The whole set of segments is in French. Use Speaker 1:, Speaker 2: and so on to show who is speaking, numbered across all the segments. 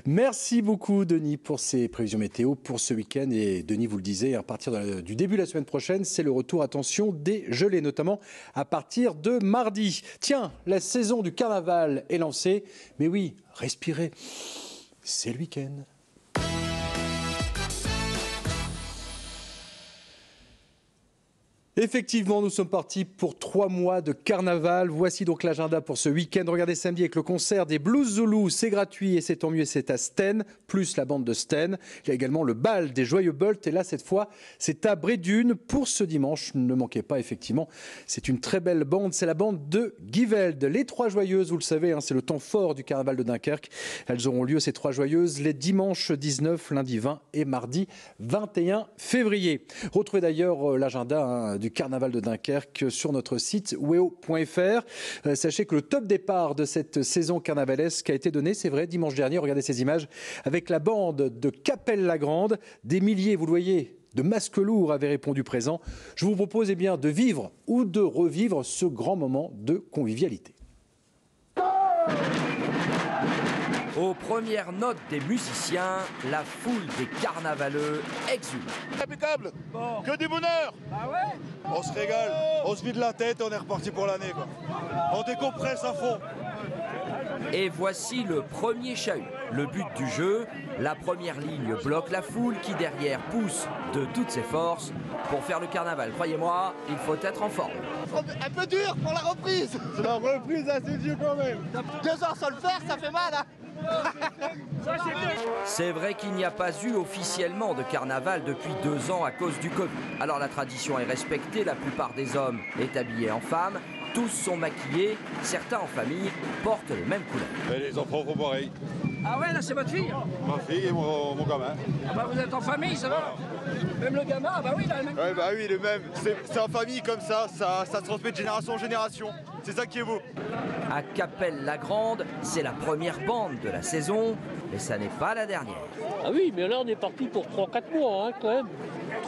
Speaker 1: Merci beaucoup Denis pour ces prévisions météo pour ce week-end. Et Denis, vous le disiez, à partir du début de la semaine prochaine, c'est le retour, attention, des gelées, notamment à partir de mardi. Tiens, la saison du carnaval est lancée. Mais oui, respirez, c'est le week-end. Effectivement, nous sommes partis pour 3 mois de carnaval. Voici donc l'agenda pour ce week-end. Regardez samedi avec le concert des Blues Zoulous. C'est gratuit et c'est tant mieux et c'est à Sten, plus la bande de Sten. Il y a également le bal des Joyeux Bolt. Et là, cette fois, c'est à Brédune pour ce dimanche. Ne manquez pas, effectivement. C'est une très belle bande. C'est la bande de Giveld. Les 3 Joyeuses, vous le savez, c'est le temps fort du carnaval de Dunkerque. Elles auront lieu, ces 3 Joyeuses, les dimanches 19, lundi 20 et mardi 21 février. Retrouvez d'ailleurs l'agenda du carnaval de Dunkerque sur notre site weo.fr. Sachez que le top départ de cette saison carnavalesque a été donné, c'est vrai, dimanche dernier. Regardez ces images avec la bande de Capelle-la-Grande. Des milliers, vous le voyez, de masques lourds avaient répondu présent. Je vous propose bien de vivre ou de revivre ce grand moment de convivialité.
Speaker 2: Aux premières notes des musiciens, la foule des carnavaleux exulte.
Speaker 3: Impeccable, que du bonheur.
Speaker 4: Ah ouais.
Speaker 3: On se régale, on se vide la tête et on est reparti pour l'année. On décompresse à fond.
Speaker 2: Et voici le premier chahut. Le but du jeu, la première ligne bloque la foule qui derrière pousse de toutes ses forces. Pour faire le carnaval, croyez-moi, il faut être en forme.
Speaker 5: Un peu dur pour la reprise.
Speaker 3: C'est la reprise assez dur quand même.
Speaker 5: 2 heures sans le faire, ça fait mal hein.
Speaker 2: C'est vrai qu'il n'y a pas eu officiellement de carnaval depuis 2 ans à cause du Covid. Alors la tradition est respectée, la plupart des hommes est habillé en femme, tous sont maquillés, certains en famille portent les mêmes couleurs.
Speaker 3: Et les enfants font pareil.
Speaker 4: Ah ouais, là c'est votre fille.
Speaker 3: Ma fille et mon gamin.
Speaker 4: Ah bah vous êtes en famille, ça va. Même le gamin, ah bah oui, il a le même.
Speaker 3: Ouais, bah oui, le même. C'est en famille comme ça se transmet de génération en génération. C'est ça qui est beau.
Speaker 2: À Capelle-la-Grande, c'est la première bande de la saison, mais ça n'est pas la dernière.
Speaker 6: Ah oui, mais là on est parti pour 3-4 mois quand même.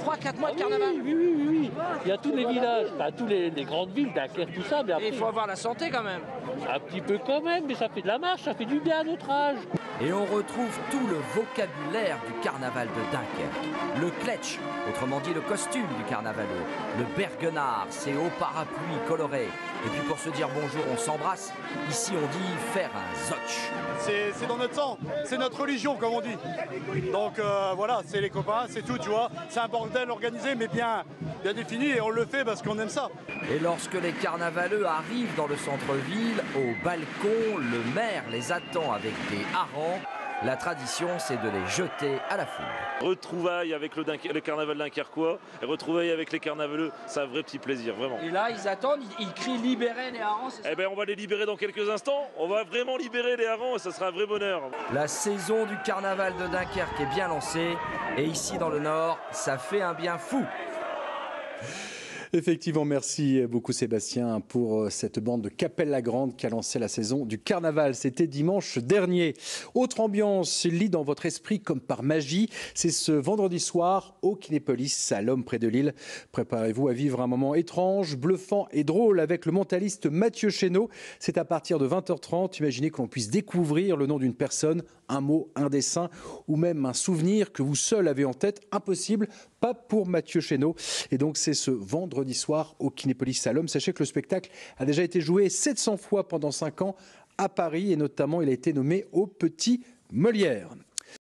Speaker 4: 3-4 mois de carnaval.
Speaker 6: Oui. Il y a tous les villages, pas tous les grandes villes, Dunkerque, tout ça. Mais après,
Speaker 4: Il faut avoir la santé quand même.
Speaker 6: un petit peu quand même, mais ça fait de la marche, ça fait du bien à notre âge.
Speaker 2: Et on retrouve tout le vocabulaire du carnaval de Dunkerque. Le kletsch, autrement dit le costume du carnavaleux. Le berguenard, ses hauts parapluies colorés. Et puis pour se dire bonjour, on s'embrasse. Ici on dit faire un zotch.
Speaker 3: C'est dans notre sang, c'est notre religion comme on dit. Donc voilà, c'est les copains, c'est tout, tu vois. C'est un bordel organisé mais bien défini et on le fait parce qu'on aime ça.
Speaker 2: Et lorsque les carnavaleux arrivent dans le centre-ville, au balcon, le maire les attend avec des harengs. La tradition, c'est de les jeter à la foule.
Speaker 7: Retrouvailles avec le carnaval dunkerquois, et retrouvailles avec les carnavaleux, c'est un vrai petit plaisir, vraiment.
Speaker 4: Et là, ils attendent, ils crient libérer les harengs, c'est ça?
Speaker 7: Eh bien, on va les libérer dans quelques instants. On va vraiment libérer les harengs et ça sera un vrai bonheur.
Speaker 2: La saison du carnaval de Dunkerque est bien lancée. Et ici, dans le Nord, ça fait un bien fou.
Speaker 1: Effectivement, merci beaucoup Sébastien pour cette bande de Capelle-la-Grande qui a lancé la saison du carnaval. C'était dimanche dernier. Autre ambiance lit dans votre esprit comme par magie, c'est ce vendredi soir au Kinépolis à l'Homme près de Lille. Préparez-vous à vivre un moment étrange, bluffant et drôle avec le mentaliste Mathieu Chénaud. C'est à partir de 20h30. Imaginez que l'on puisse découvrir le nom d'une personne, un mot, un dessin ou même un souvenir que vous seul avez en tête. Impossible, pas pour Mathieu Chénaud. Et donc c'est ce vendredi soir au Kinépolis à l'Homme. Sachez que le spectacle a déjà été joué 700 fois pendant 5 ans à Paris et notamment il a été nommé au Petit Molière.